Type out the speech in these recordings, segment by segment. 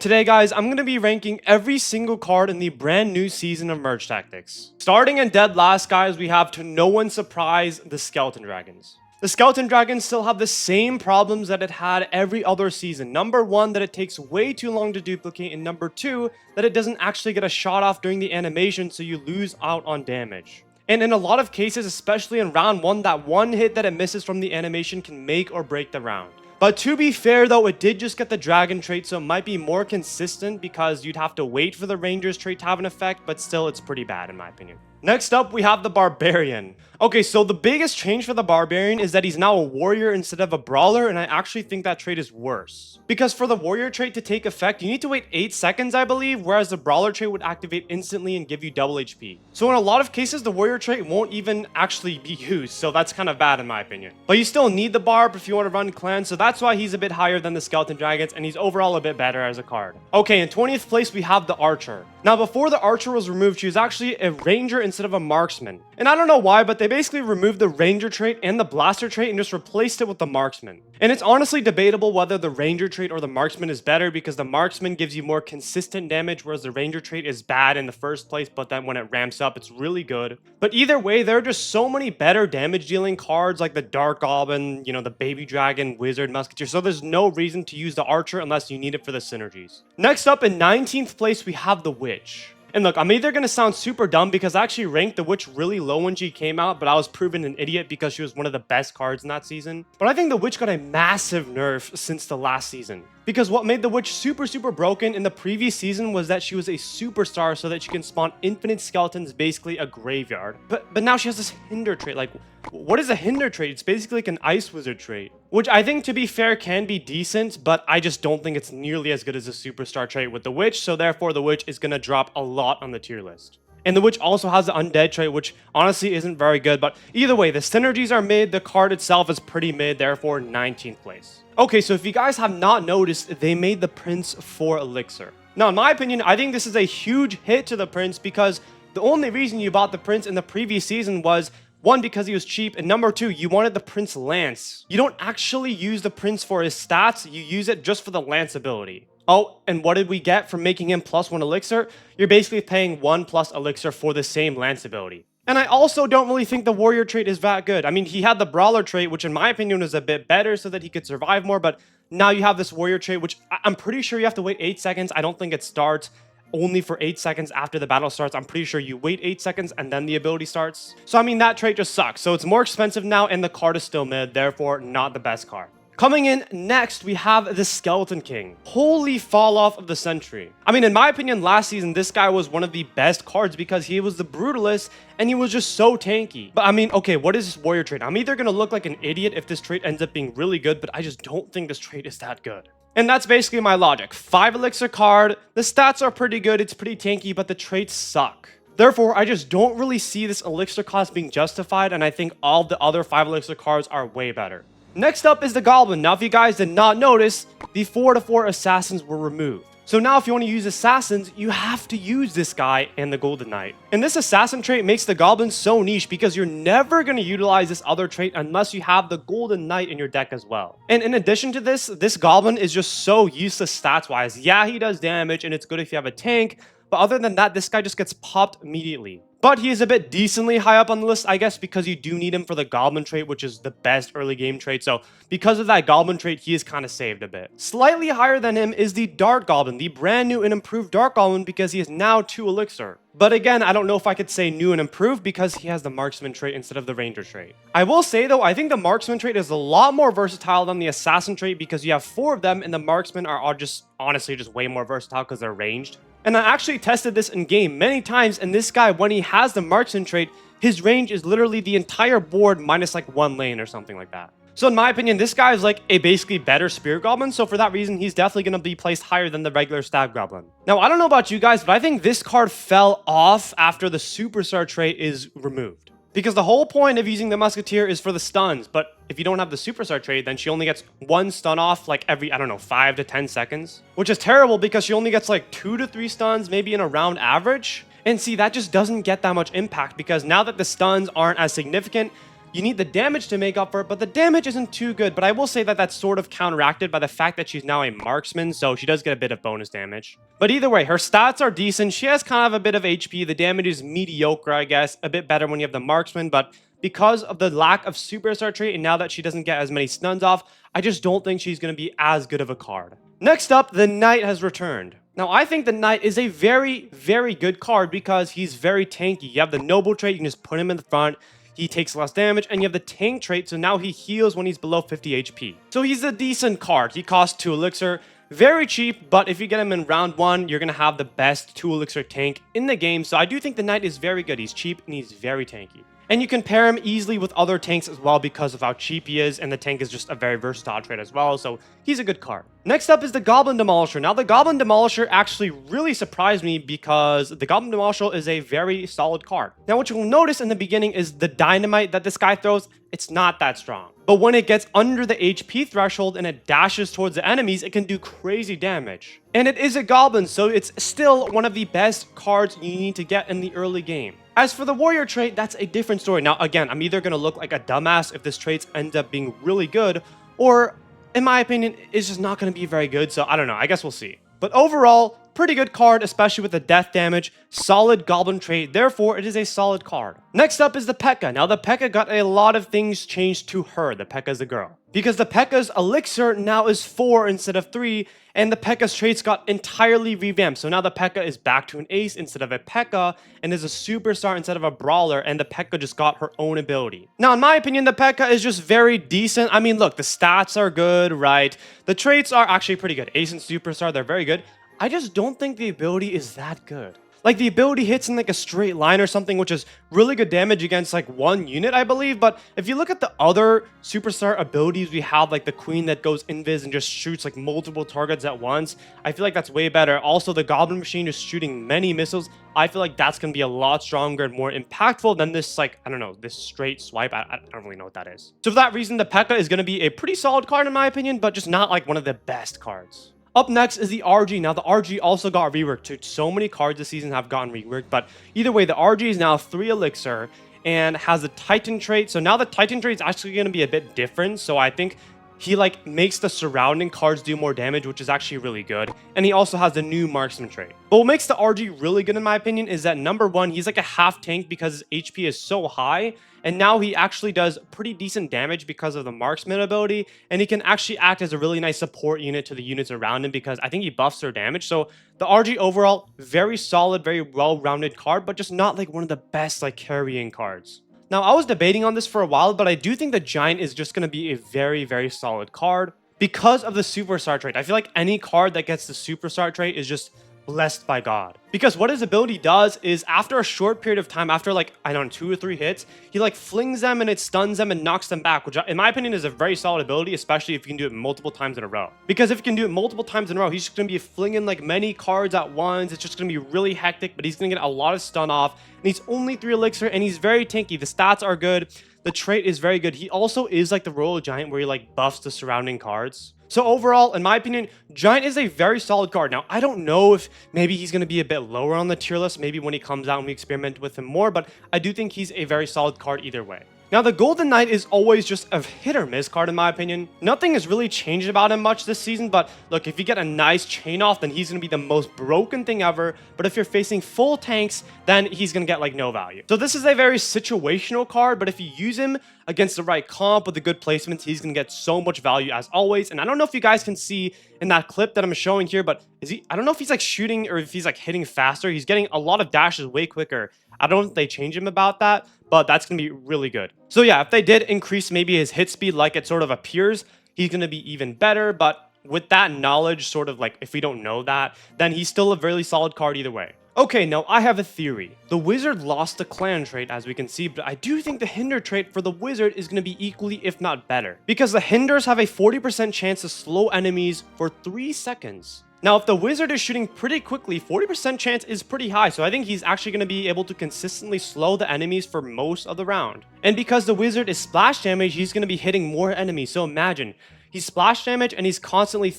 Today guys, I'm going to be ranking every single card in the brand new season of Merge Tactics. Starting in dead last guys, we have, to no one's surprise, the Skeleton Dragons. The Skeleton Dragons still have the same problems that it had every other season. Number one, that it takes way too long to duplicate, and number two, that it doesn't actually get a shot off during the animation, so you lose out on damage. And in a lot of cases, especially in round 1, that one hit that it misses from the animation can make or break the round. But to be fair though, it did just get the dragon trait, so it might be more consistent because you'd have to wait for the ranger's trait to have an effect, but still it's pretty bad in my opinion. Next up, we have the Barbarian. Okay, so the biggest change for the Barbarian is that he's now a warrior instead of a brawler, and I actually think that trait is worse. Because for the warrior trait to take effect, you need to wait 8 seconds, I believe, whereas the brawler trait would activate instantly and give you double HP. So in a lot of cases, the warrior trait won't even actually be used, so that's kind of bad in my opinion. But you still need the Barb if you want to run clan, so that's why he's a bit higher than the Skeleton Dragons, and he's overall a bit better as a card. Okay, in 20th place, we have the Archer. Now, before the Archer was removed, she was actually a ranger instead of a marksman. And I don't know why, but they basically removed the ranger trait and the blaster trait and just replaced it with the marksman. And it's honestly debatable whether the ranger trait or the marksman is better, because the marksman gives you more consistent damage, whereas the ranger trait is bad in the first place, but then when it ramps up, it's really good. But either way, there are just so many better damage dealing cards like the Dark Goblin, you know, the Baby Dragon, Wizard, Musketeer, so there's no reason to use the Archer unless you need it for the synergies. Next up, in 19th place, we have the Witch. And look, I'm either going to sound super dumb because I actually ranked the Witch really low when she came out, but I was proven an idiot because she was one of the best cards in that season. But I think the Witch got a massive nerf since the last season. Because what made the Witch super broken in the previous season was that she was a superstar so that she can spawn infinite skeletons, basically a graveyard. But now she has this hinder trait. Like, what is a hinder trait? It's basically like an ice wizard trait, which I think, to be fair, can be decent, but I just don't think it's nearly as good as a superstar trait with the Witch, so therefore the Witch is going to drop a lot on the tier list. And the Witch also has the Undead trait, which honestly isn't very good, but either way, the synergies are mid, the card itself is pretty mid, therefore 19th place. Okay, so if you guys have not noticed, they made the Prince 4 Elixir. Now, in my opinion, I think this is a huge hit to the Prince because the only reason you bought the Prince in the previous season was, one, because he was cheap, and number two, you wanted the Prince Lance. You don't actually use the Prince for his stats, you use it just for the Lance ability. Oh, and what did we get from making him +1 Elixir? You're basically paying 1+ Elixir for the same Lance ability. And I also don't really think the Warrior trait is that good. I mean, he had the Brawler trait, which in my opinion was a bit better so that he could survive more, but now you have this Warrior trait, which I'm pretty sure you have to wait 8 seconds. I don't think it starts only for 8 seconds after the battle starts. I'm pretty sure you wait 8 seconds and then the ability starts. So I mean, that trait just sucks. So it's more expensive now and the card is still mid, therefore not the best card. Coming in next, we have the Skeleton King. Holy fall off of the century. I mean, in my opinion, last season, this guy was one of the best cards because he was the Brutalist and he was just so tanky. But I mean, okay, what is this Warrior trait? I'm either going to look like an idiot if this trait ends up being really good, but I just don't think this trait is that good. And that's basically my logic. 5 Elixir card, the stats are pretty good, it's pretty tanky, but the traits suck. Therefore, I just don't really see this Elixir cost being justified, and I think all the other 5 Elixir cards are way better. Next up is the Goblin. Now, if you guys did not notice, the 4/4 Assassins were removed. So now if you want to use Assassins, you have to use this guy and the Golden Knight. And this Assassin trait makes the Goblin so niche because you're never going to utilize this other trait unless you have the Golden Knight in your deck as well. And in addition to this, this Goblin is just so useless stats-wise. Yeah, he does damage and it's good if you have a tank, but other than that, this guy just gets popped immediately. But he is a bit decently high up on the list, I guess, because you do need him for the Goblin trait, which is the best early game trait. So because of that Goblin trait, he is kind of saved a bit. Slightly higher than him is the Dark Goblin, the brand new and improved Dark Goblin, because he is now 2 Elixir. But again, I don't know if I could say new and improved because he has the Marksman trait instead of the Ranger trait. I will say though, I think the Marksman trait is a lot more versatile than the Assassin trait because you have 4 of them and the Marksmen are just honestly just way more versatile because they're ranged. And I actually tested this in game many times, and this guy, when he has the Marksman trait, his range is literally the entire board minus like 1 lane or something like that. So in my opinion, this guy is like a basically better Spirit Goblin, so for that reason, he's definitely going to be placed higher than the regular Stab Goblin. Now, I don't know about you guys, but I think this card fell off after the Superstar trait is removed. Because the whole point of using the Musketeer is for the stuns, but if you don't have the Superstar trait, then she only gets 1 stun off like every, I don't know, 5 to 10 seconds. Which is terrible because she only gets like 2 to 3 stuns, maybe in a round average. And see, that just doesn't get that much impact because now that the stuns aren't as significant, You need the damage to make up for it, but the damage isn't too good. But I will say that that's sort of counteracted by the fact that she's now a marksman, so she does get a bit of bonus damage. But either way, her stats are decent. She has kind of a bit of HP. The damage is mediocre, I guess. A bit better when you have the marksman, but because of the lack of superstar trait and now that she doesn't get as many stuns off, I just don't think she's going to be as good of a card. Next up, the Knight has returned. Now, I think the Knight is a very, very good card because he's very tanky. You have the Noble trait, you can just put him in the front. He takes less damage, and you have the tank trait, so now he heals when he's below 50 HP. So he's a decent card. He costs 2 elixir. Very cheap, but if you get him in round 1, you're going to have the best 2 elixir tank in the game. So I do think the Knight is very good. He's cheap, and he's very tanky. And you can pair him easily with other tanks as well because of how cheap he is, and the tank is just a very versatile trait as well, so he's a good card. Next up is the Goblin Demolisher. Now, the Goblin Demolisher actually really surprised me because the Goblin Demolisher is a very solid card. Now, what you'll notice in the beginning is the dynamite that this guy throws, it's not that strong. But when it gets under the HP threshold and it dashes towards the enemies, it can do crazy damage. And it is a Goblin, so it's still one of the best cards you need to get in the early game. As for the warrior trait, that's a different story. Now, again, I'm either going to look like a dumbass if this trait ends up being really good, or, in my opinion, it's just not going to be very good, so I don't know. I guess we'll see. But overall, pretty good card, especially with the death damage. Solid goblin trait, therefore it is a solid card. Next up is the P.E.K.K.A. Now the P.E.K.K.A. got a lot of things changed to her. The P.E.K.K.A. is a girl. Because the P.E.K.K.A.'s elixir now is 4 instead of 3, and the P.E.K.K.A.'s traits got entirely revamped. So now the P.E.K.K.A. is back to an ace instead of a P.E.K.K.A. and is a superstar instead of a brawler, and the P.E.K.K.A. just got her own ability. Now, in my opinion, the P.E.K.K.A. is just very decent. I mean, look, the stats are good, right? The traits are actually pretty good. Ace and superstar, they're very good. I just don't think the ability is that good. Like, the ability hits in like a straight line or something, which is really good damage against like one unit, I believe. But if you look at the other superstar abilities we have, like the queen that goes invis and just shoots like multiple targets at once, I feel like that's way better. Also, the goblin machine is shooting many missiles. I feel like that's going to be a lot stronger and more impactful than this, like, I don't know, this straight swipe. I don't really know what that is. So for that reason, the P.E.K.K.A. is going to be a pretty solid card in my opinion, but just not like one of the best cards. Up next is the RG. Now, the RG also got reworked too. So many cards this season have gotten reworked, but either way, the RG is now 3 elixir and has a Titan trait. So now the Titan trait is actually going to be a bit different. So I think he like makes the surrounding cards do more damage, which is actually really good. And he also has the new marksman trait. But what makes the RG really good in my opinion is that number 1, he's like a half tank because his HP is so high. And now he actually does pretty decent damage because of the marksman ability. And he can actually act as a really nice support unit to the units around him because I think he buffs their damage. So the RG overall, very solid, very well-rounded card, but just not like one of the best like carrying cards. Now, I was debating on this for a while, but I do think the Giant is just going to be a very, very solid card because of the Superstar trait. I feel like any card that gets the Superstar trait is just blessed by God. Because what his ability does is after a short period of time, after like, I don't know, 2 or 3 hits, he like flings them and it stuns them and knocks them back, which in my opinion is a very solid ability, especially if you can do it multiple times in a row. Because if you can do it multiple times in a row, he's just going to be flinging like many cards at once. It's just going to be really hectic, but he's going to get a lot of stun off. And he's only 3 elixir and he's very tanky. The stats are good. The trait is very good. He also is like the Royal Giant where he like buffs the surrounding cards. So overall, in my opinion, Giant is a very solid card. Now, I don't know if maybe he's going to be a bit lower on the tier list, maybe when he comes out and we experiment with him more, but I do think he's a very solid card either way. Now, the Golden Knight is always just a hit or miss card in my opinion. Nothing has really changed about him much this season, but look, if you get a nice chain off, then he's going to be the most broken thing ever. But if you're facing full tanks, then he's going to get like no value. So this is a very situational card, but if you use him against the right comp with the good placements, he's going to get so much value as always. And I don't know if you guys can see in that clip that I'm showing here, but I don't know if he's like shooting or if he's like hitting faster. He's getting a lot of dashes way quicker. I don't know if they change him about that, but that's going to be really good. So yeah, if they did increase maybe his hit speed like it sort of appears, he's going to be even better. But with that knowledge, sort of like if we don't know that, then he's still a really solid card either way. Okay, now I have a theory. The Wizard lost the Clan trait, as we can see, but I do think the Hinder trait for the Wizard is going to be equally, if not better. Because the Hinders have a 40% chance to slow enemies for 3 seconds. Now, if the Wizard is shooting pretty quickly, 40% chance is pretty high, so I think he's actually going to be able to consistently slow the enemies for most of the round. And because the Wizard is splash damage, he's going to be hitting more enemies, so imagine, He's splash damage and he's constantly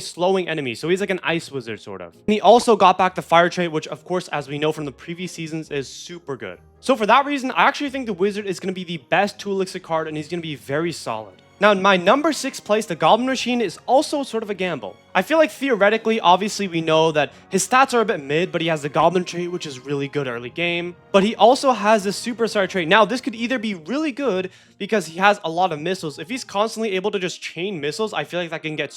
slowing enemies. So he's like an ice wizard sort of. And he also got back the fire trait, which of course, as we know from the previous seasons, is super good. So for that reason, I actually think the wizard is going to be the best 2 elixir card and he's going to be very solid. Now, in my number 6 place, the Goblin Machine is also sort of a gamble. I feel like theoretically, obviously, we know that his stats are a bit mid, but he has the Goblin trait, which is really good early game. But he also has the Superstar trait. Now, this could either be really good because he has a lot of missiles. If he's constantly able to just chain missiles, I feel like that can get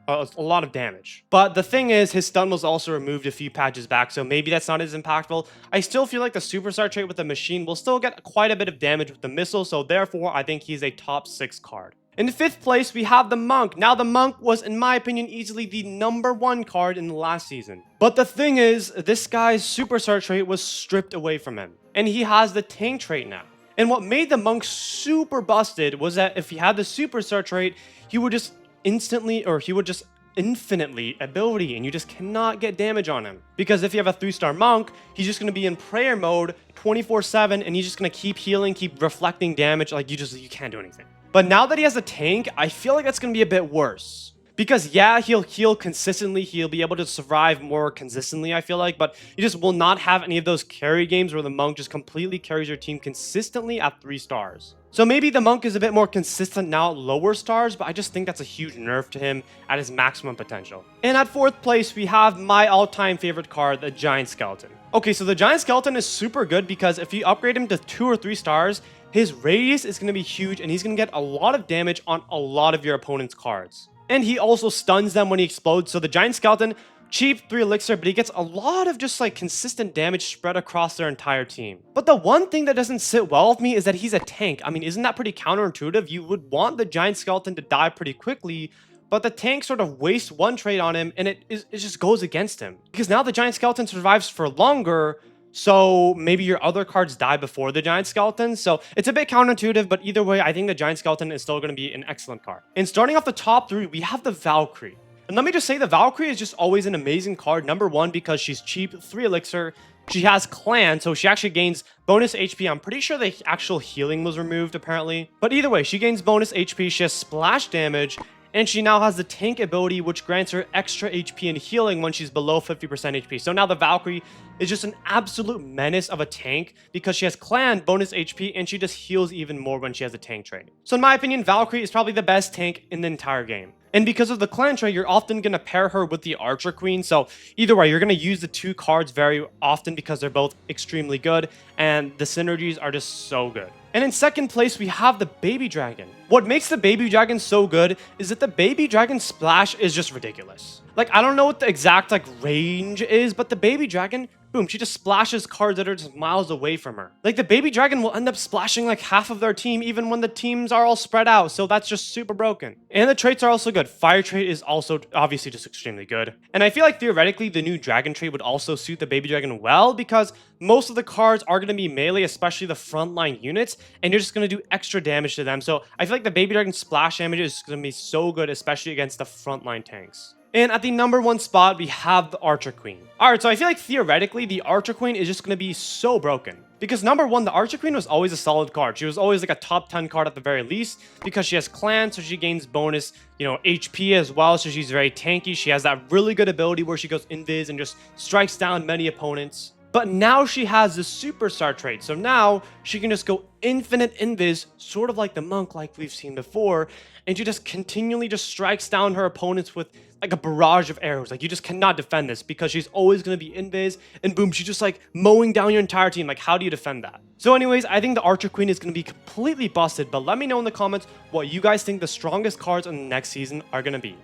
a lot of damage. But the thing is, his stun was also removed a few patches back, so maybe that's not as impactful. I still feel like the Superstar trait with the machine will still get quite a bit of damage with the missile, so therefore, I think he's a top 6 card. In 5th place, we have the Monk. Now, the Monk was, in my opinion, easily the number 1 card in the last season. But the thing is, this guy's Superstar trait was stripped away from him. And he has the Tank trait now. And what made the Monk super busted was that if he had the Superstar trait, he would just infinitely ability, and you just cannot get damage on him. Because if you have a 3-star Monk, he's just going to be in prayer mode 24/7, and he's just going to keep healing, keep reflecting damage, like you can't do anything. But now that he has a tank, I feel like that's going to be a bit worse. Because yeah, he'll heal consistently, he'll be able to survive more consistently, I feel like, but he just will not have any of those carry games where the Monk just completely carries your team consistently at 3 stars. So maybe the Monk is a bit more consistent now at lower stars, but I just think that's a huge nerf to him at his maximum potential. And at 4th place, we have my all-time favorite card, the Giant Skeleton. Okay, so the Giant Skeleton is super good because if you upgrade him to 2 or 3 stars, his radius is going to be huge and he's going to get a lot of damage on a lot of your opponent's cards. And he also stuns them when he explodes. So the Giant Skeleton, cheap 3 elixir, but he gets a lot of just like consistent damage spread across their entire team. But the one thing that doesn't sit well with me is that he's a tank. I mean, isn't that pretty counterintuitive? You would want the Giant Skeleton to die pretty quickly, but the tank sort of wastes 1 trait on him and it just goes against him. Because now the Giant Skeleton survives for longer, so maybe your other cards die before the Giant Skeleton. So it's a bit counterintuitive, but either way, I think the Giant Skeleton is still going to be an excellent card. And starting off the top 3, we have the Valkyrie. And let me just say the Valkyrie is just always an amazing card. Number 1, because she's cheap, 3 elixir. She has Clan, so she actually gains bonus HP. I'm pretty sure the actual healing was removed, apparently. But either way, she gains bonus HP. She has splash damage. And she now has the tank ability, which grants her extra HP and healing when she's below 50% HP. So now the Valkyrie is just an absolute menace of a tank because she has Clan bonus HP and she just heals even more when she has a tank trait. So in my opinion, Valkyrie is probably the best tank in the entire game. And because of the Clan trait, you're often going to pair her with the Archer Queen. So either way, you're going to use the 2 cards very often because they're both extremely good. And the synergies are just so good. And in 2nd place, we have the Baby Dragon. What makes the Baby Dragon so good is that the Baby Dragon splash is just ridiculous. Like, I don't know what the exact, range is, but the Baby Dragon, boom, she just splashes cards that are just miles away from her. Like, the Baby Dragon will end up splashing, half of their team, even when the teams are all spread out, so that's just super broken. And the traits are also good. Fire trait is also obviously just extremely good. And I feel like, theoretically, the new Dragon trait would also suit the Baby Dragon well, because most of the cards are going to be melee, especially the frontline units, and you're just going to do extra damage to them. So I feel like the Baby Dragon splash damage is going to be so good, especially against the frontline tanks. And at the number 1 spot, we have the Archer Queen. Alright, so I feel like theoretically, the Archer Queen is just going to be so broken. Because number 1, the Archer Queen was always a solid card. She was always a top 10 card at the very least, because she has Clan, so she gains bonus, HP as well, so she's very tanky. She has that really good ability where she goes invis and just strikes down many opponents. But now she has the Superstar trait, so now she can just go infinite invis, sort of like the Monk like we've seen before, and she just continually just strikes down her opponents with a barrage of arrows. You just cannot defend this because she's always going to be invis, and boom, she's just mowing down your entire team. How do you defend that? So anyways, I think the Archer Queen is going to be completely busted, but let me know in the comments what you guys think the strongest cards in the next season are going to be.